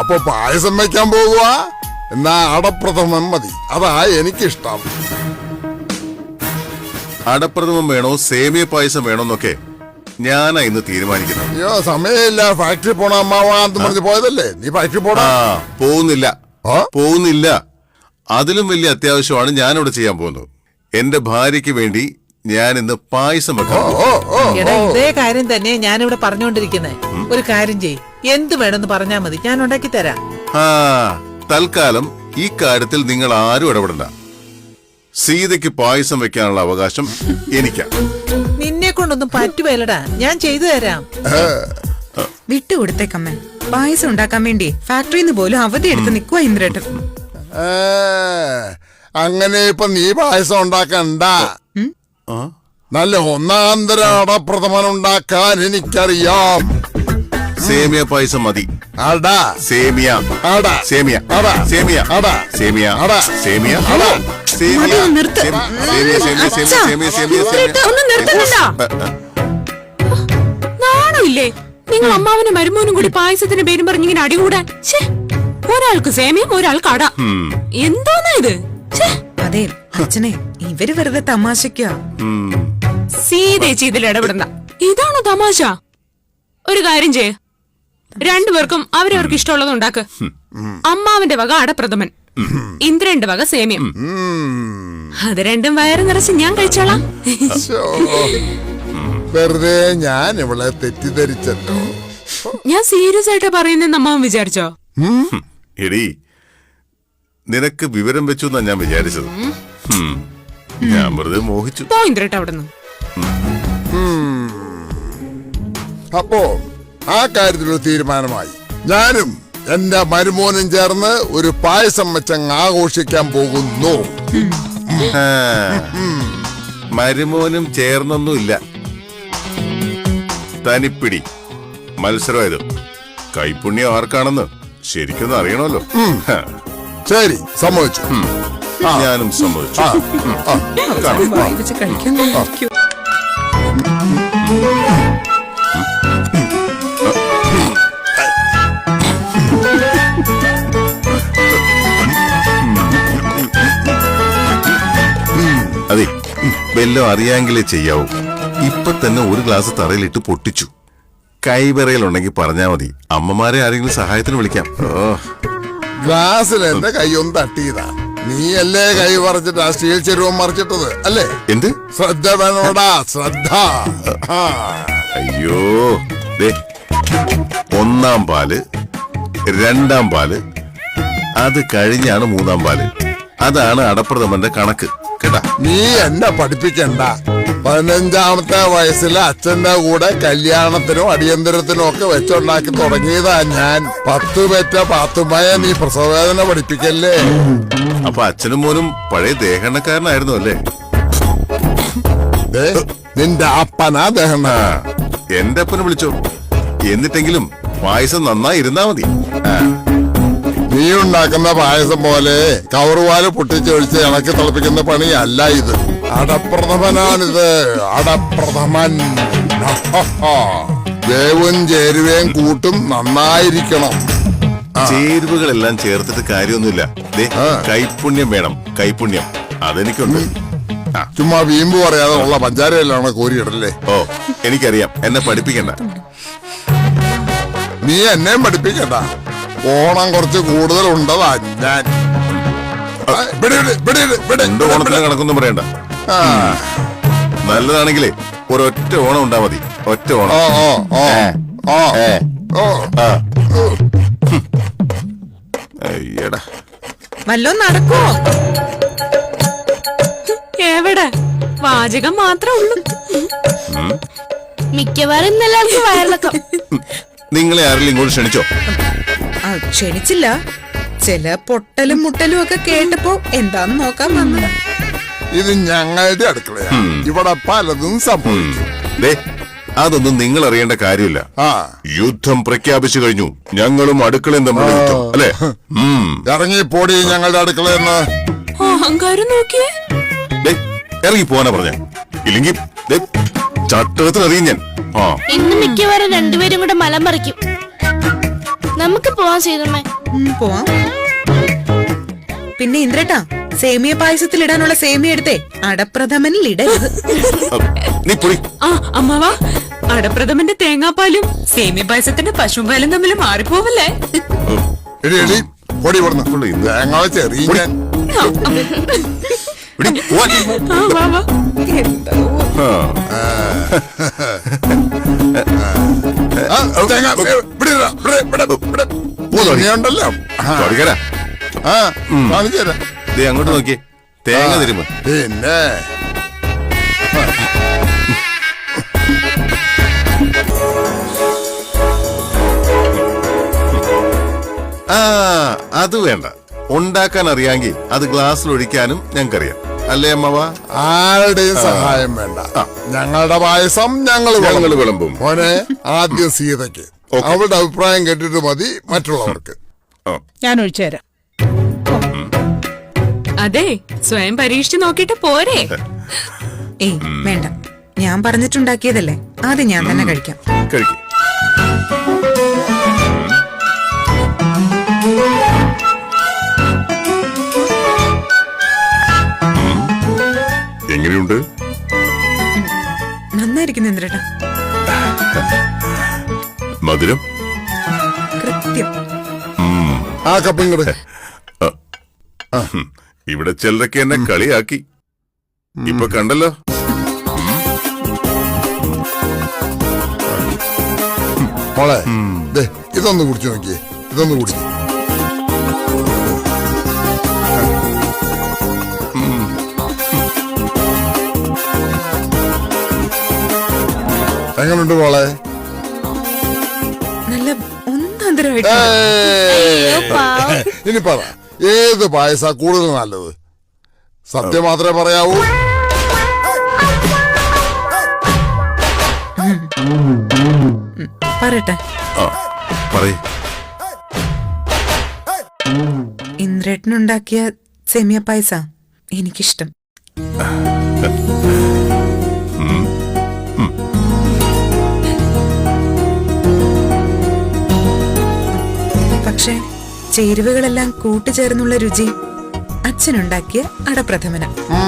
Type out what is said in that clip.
അപ്പൊ പായസം വെക്കാൻ പോകുക. എന്നാ അടപ്രഥമൻ മതി, അതാ എനിക്കിഷ്ടം. അടപ്രഥമൻ വേണോ സേമിയ പായസം വേണോന്നൊക്കെ ഞാനാ ഇന്ന് തീരുമാനിക്കുന്നത്. അയ്യോ സമയമില്ല, ഫാക്ടറി പോണ അമ്മാവാന്ന് പറഞ്ഞ് പോയതല്ലേ. നീ ഫാക്ടറി പോടാ. പോകുന്നില്ല. അതിലും വലിയ അത്യാവശ്യമാണ് ഞാനിവിടെ ചെയ്യാൻ പോകുന്നത്. എന്റെ ഭാര്യയ്ക്ക് വേണ്ടി ഞാൻ ഇന്ന് പായസം വെക്കാം. ഇതേ കാര്യം തന്നെ ഞാനിവിടെ പറഞ്ഞുകൊണ്ടിരിക്കുന്നത്. ഒരു കാര്യം ചെയ്യ്, എന്ത് വേണമെന്ന് പറഞ്ഞാ മതി, ഞാൻ ഉണ്ടാക്കി തരാം. തൽക്കാലം ഈ കാര്യത്തിൽ നിങ്ങൾ ആരും ഇടപെടണ്ട. സീതയ്ക്ക് പായസം വെക്കാനുള്ള അവകാശം എനിക്കാ. നിന്നെ കൊണ്ടൊന്നും പറ്റുവേലടാ, ഞാൻ ചെയ്തു തരാം. വിട്ടുകൊടുത്തേക്കമ്മൻ. പായസം ഉണ്ടാക്കാൻ വേണ്ടി ഫാക്ടറിന്ന് പോലും അവധി എടുത്ത് നിൽക്കുക ഇന്ദ്രേട്ടൻ. അങ്ങനെ ഇപ്പൊ നീ പായസം ഉണ്ടാക്കണ്ട. നല്ല ഒന്നാന്തര അടപ്രഥമൻ ഉണ്ടാക്കാൻ എനിക്കറിയാം. സേമിയ പായസം മതി. അടാ സേമിയ അടാ സേമിയ അടാ സേമിയ അടാ സേമിയ അടാ സേമിയ അടാ സേമിയ നിർത്ത്. സേമിയ സേമിയ സേമിയ സേമിയ നാണമില്ലേ നിങ്ങൾ? അമ്മാവനും മരുമോനും കൂടി പായസത്തിന്റെ പേരും പറഞ്ഞിങ്ങനെ അടികൂടാൻ. ഒരാൾക്ക് സേമിയം, ഒരാൾക്ക് അട. എന്തോന്നാ ഇത്? അതെ അച്ഛനെ, ഇവര് വെറുതെ തമാശക്കാ. സീതേച്ചി ഇതിൽ ഇടപെടണ്ട. ഇതാണോ തമാശ? ഒരു കാര്യം ചെയ്യ്, രണ്ടുപേർക്കും അവരവർക്ക് ഇഷ്ടമുള്ളത് ഉണ്ടാക്ക്. അമ്മാവന്റെ വക അടപ്രഥമൻ, ഇന്ദ്രന്റെ വക സേമിയം. അത് രണ്ടും വയറ് നിറച്ച് ഞാൻ കഴിച്ചോളാം. വെറുതെ ഞാൻ ഇവളെ തെറ്റിദ്ധരിച്ചല്ലോ. ഞാൻ സീരിയസ് ആയിട്ടാ പറയുന്നെന്ന് അമ്മാവൻ വിചാരിച്ചോ? എടി, നിനക്ക് വിവരം വെച്ചു എന്നാ ഞാൻ വിചാരിച്ചത്. ഞാൻ വെറുതെ മോഹിച്ചു. പോ ഇന്ദ്രേട്ട അവിടുന്ന്. അപ്പോ ആ കാര്യത്തിലൊരു തീരുമാനമായി. ഞാനും എന്റെ മരുമോനും ചേർന്ന് ഒരു പായസം വെച്ചങ്ങ് ആഘോഷിക്കാൻ പോകുന്നു. മരുമോനും ചേർന്നൊന്നുമില്ല. തനിപ്പിടി മത്സരമായത്. കൈപ്പുണ്യം ആർക്കാണെന്ന് ശരിക്കൊന്നും അറിയണമല്ലോ. ശരി, സമ്മതിച്ചു. ഞാനും സമ്മതിച്ചു. കഴിക്കാൻ അതെ, വല്ലതും അറിയാമെങ്കിലേ ചെയ്യാവൂ. ഇപ്പൊ തന്നെ ഒരു ഗ്ലാസ് തറയിലിട്ട് പൊട്ടിച്ചു. കൈവിറയിലുണ്ടെങ്കിൽ പറഞ്ഞാ മതി, അമ്മമാരെ ആരെങ്കിലും സഹായത്തിന് വിളിക്കാം. ഗ്ലാസ്സിൽ എന്റെ കൈയൊന്ന് തട്ടിയതാ. നീയല്ലേ കൈ മറിച്ചിട്ട് ആ സ്റ്റീൽ ചെരുവം മറിച്ചിട്ടത് അല്ലേ? എന്ത് ശ്രദ്ധ വേണോടാ, ശ്രദ്ധ. അയ്യോ, ഒന്നാം പാല്, രണ്ടാം പാല്, അത് കഴിഞ്ഞാണ് മൂന്നാം പാല്. അതാണ് അടപ്രഥമന്റെ കണക്ക് കേട്ടാ. നീ എന്നെ പഠിപ്പിക്കണ്ട. 15ാമത്തെ വയസ്സിൽ അച്ഛന്റെ കൂടെ കല്യാണത്തിനും അടിയന്തരത്തിനും ഒക്കെ വെച്ചുണ്ടാക്കി തുടങ്ങിയതാ ഞാൻ. 10 പെറ്റ പാത്തുമ്മയെ നീ പ്രസവവേദന പഠിപ്പിക്കല്ലേ. അപ്പൊ അച്ഛനും മോനും പഴയ ദേഹണ്ണക്കാരനായിരുന്നു അല്ലേ? നിന്റെ അപ്പനാ ദേഹണ്ണ. എന്റെ അപ്പനെ വിളിച്ചോ. എന്നിട്ടെങ്കിലും പായസം നന്നായി ഇരുന്നാ മതി. നീ ഉണ്ടാക്കുന്ന പായസം പോലെ കവറുപാല് പൊട്ടിച്ചൊഴിച്ച് ഇണക്കി തിളപ്പിക്കുന്ന പണിയല്ല ഇത്. അടപ്രഥമനാണിത്, അടപ്രഥമൻ. വേവും ചേരുവയും കൂട്ടും നന്നായിരിക്കണം. ചേരുവകളെല്ലാം ചേർത്തിട്ട് കാര്യമൊന്നുമില്ല. കൈപ്പുണ്യം വേണം, കൈപ്പുണ്യം. അതെനിക്കുണ്ട്. ചുമ്മാ വീമ്പ് പറയാതെ ഉള്ള പഞ്ചാരയിലാണ് കോരിയിടല്ലേ. ഓ, എനിക്കറിയാം. എന്നെ പഠിപ്പിക്കണ്ട. നീ എന്നെയും പഠിപ്പിക്കണ്ട. ഓണം കുറച്ച് കൂടുതൽ ഉണ്ടതാ ഞാൻ. എന്റെ ഓണത്തിന് കണക്കൊന്നും പറയണ്ട. നല്ലതാണെങ്കിലേ ഒരൊറ്റ ഓണം ഉണ്ടാ മതി. ഒറ്റ ഓണം. അയ്യടാ, വല്ലോ നടക്കോ? എവിടെ വാചകം മാത്രമേ ഉള്ളൂ. മിക്കവാറും വയറിളക്കം. നിങ്ങളെ ആരെങ്കിലും ഇങ്ങോട്ട് ക്ഷണിച്ചോ? ക്ഷണിച്ചില്ല. ചില പൊട്ടലും മുട്ടലും ഒക്കെ കേട്ടപ്പോ എന്താന്ന് നോക്കാൻ വന്നതാ. ഇത് ഞങ്ങളുടെ അടുക്കളയാ. ഇവിടെ പലതും സംഭവിക്കും. അതൊന്നും നിങ്ങൾ അറിയേണ്ട കാര്യമില്ല. യുദ്ധം പ്രഖ്യാപിച്ചു കഴിഞ്ഞു. ഞങ്ങളും അടുക്കളയും തമ്മിൽ യുദ്ധം അല്ലേ? ഇറങ്ങിപ്പോടി ഞങ്ങളുടെ അടുക്കളയെന്ന്. അഹങ്കാരം നോക്കിയേ. ഇറങ്ങി പോവാനാ പറഞ്ഞ. ഇല്ലെങ്കിൽ ചട്ടത്തിന് അറിയും ഞാൻ. ഇന്ന് മിക്കവാറും രണ്ടുപേരും കൂടെ മലം മറിക്കും. നമുക്ക് പോവാൻ സീതമ്മേ. പോവാം. പിന്നെ ഇന്ദ്രേട്ടാ, സേമിയ പായസത്തിൽ ഇടാനുള്ള സേമിയ എടുത്തേ അടപ്രഥമനിൽ ഇടരുത്. നീ പോയി. ആ അമ്മാവാ, അടപ്രഥമന്റെ തേങ്ങാപ്പാലും സേമിയ പായസത്തിന്റെ പശുപാലും തമ്മിൽ മാറിപ്പോവല്ലേ? എടി എടി പൊടി കൊടുന്നു കൊള്ളു ഇന്ന്. തേങ്ങ ചെറിയ ഇവിടെ പോവാൻ. ആ, വാ, വാ. ആ. ഉണ്ടല്ലോ തുടങ്ങരാ. ആ കാണിച്ചു തരാം. ദേ അങ്ങോട്ട് നോക്കിയേ, തേങ്ങ തരുമ്പോ. പിന്നെ ആ അത് വേണ്ട, ഉണ്ടാക്കാൻ അറിയാമെങ്കിൽ അത് ഗ്ലാസ്സിൽ ഒഴിക്കാനും ഞങ്ങൾക്കറിയാം. അല്ലേ അമ്മവാ? ആരുടെയും സഹായം വേണ്ട. ഞങ്ങളുടെ പായസം ഞങ്ങൾ വിളമ്പും. മോനെ ആദ്യം സീതയ്ക്ക്, അവളുടെ അഭിപ്രായം കേട്ടിട്ട് മതി മറ്റുള്ളവർക്ക്. ഞാൻ ഒഴിച്ചു തരാം. അതെ, സ്വയം പരീക്ഷിച്ച് നോക്കിട്ട് പോരെ. ഏയ് വേണ്ട, ഞാൻ പറഞ്ഞിട്ടുണ്ടാക്കിയതല്ലേ, അത് ഞാൻ തന്നെ കഴിക്കാം. കഴിക്കും. എങ്ങനെയുണ്ട്? നന്നായിരിക്കുന്നു ഇന്ദ്രേട്ടാ. മധുരം കൃത്യം. ആ കപ്പിങ്ങട് ഇവിടെ ചിലരൊക്കെ എന്നെ കളിയാക്കി. ഇപ്പൊ കണ്ടല്ലോ. മോളെ ദേ ഇതൊന്ന് കുടിച്ചു നോക്കിയേ, ഇതൊന്ന് കുടിച്ചു. എങ്ങനുണ്ട് മോളെ? നല്ല ഒന്നാന്തരമായിട്ട്. അയ്യോ, പാവം. ഇനി പറ, ഏത് പായസ കൂടുതൽ നല്ലത്? സത്യം മാത്രമേ പറയാവൂ. പറയട്ടെ, ആ പറയ്. ഇന്ദ്രേട്ടനുണ്ടാക്കിയ സേമിയ പായസ എനിക്കിഷ്ടം. പക്ഷേ ചേരുവകളെല്ലാം കൂട്ടുചേർന്നുള്ള രുചി അച്ഛനുണ്ടാക്കിയ അടപ്രഥമന. ആ.